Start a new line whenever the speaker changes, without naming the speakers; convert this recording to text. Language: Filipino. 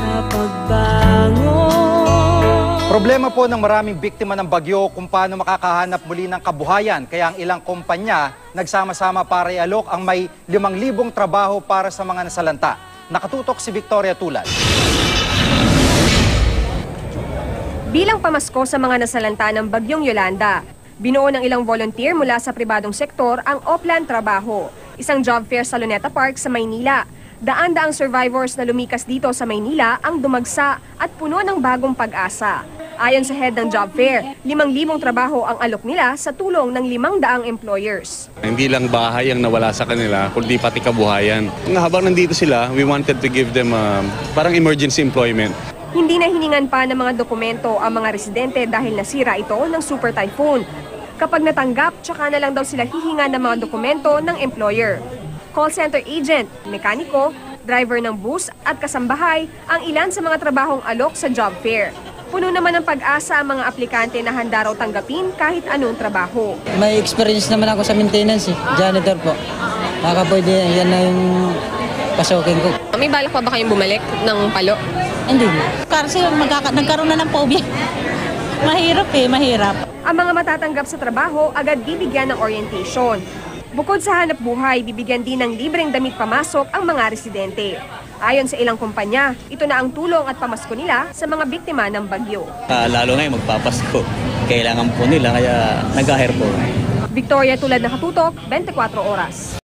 sa pagbangon.
Problema po ng maraming biktima ng bagyo kung paano makakahanap muli ng kabuhayan. Kaya ang ilang kumpanya nagsama-sama para ialok ang may 5,000 trabaho para sa mga nasalanta. Nakatutok si Victoria Tulad.
Bilang pamasko sa mga nasalanta ng Bagyong Yolanda, binuo ng ilang volunteer mula sa pribadong sektor ang Oplan Trabaho, isang job fair sa Luneta Park sa Maynila. Daan-daang survivors na lumikas dito sa Maynila ang dumagsa at puno ng bagong pag-asa. Ayon sa head ng job fair, 5,000 trabaho ang alok nila sa tulong ng 500 employers.
Hindi lang bahay ang nawala sa kanila, kundi pati kabuhayan. Habang nandito sila, we wanted to give them parang emergency employment.
Hindi na hiningan pa ng mga dokumento ang mga residente dahil nasira ito ng super typhoon. Kapag natanggap, tsaka na lang daw sila hihinga ng mga dokumento ng employer. Call center agent, mekaniko, driver ng bus at kasambahay ang ilan sa mga trabahong alok sa job fair. Puno naman ng pag-asa ang mga aplikante na handa raw tanggapin kahit anong trabaho.
May experience naman ako sa maintenance, janitor po. Baka pwede, yan na yung pasokin ko.
May balak pa ba kayong bumalik ng palo?
Hindi.
Kasi nagkaroon na ng phobia. Mahirap.
Ang mga matatanggap sa trabaho agad bibigyan ng orientation. Bukod sa hanap buhay, bibigyan din ng libreng damit pamasok ang mga residente. Ayon sa ilang kumpanya, ito na ang tulong at pamasko nila sa mga biktima ng bagyo.
Lalo ngayon magpapasko. Kailangan po nila kaya nag-hire po.
Victoria Tulad, Nakatutok, 24 Oras.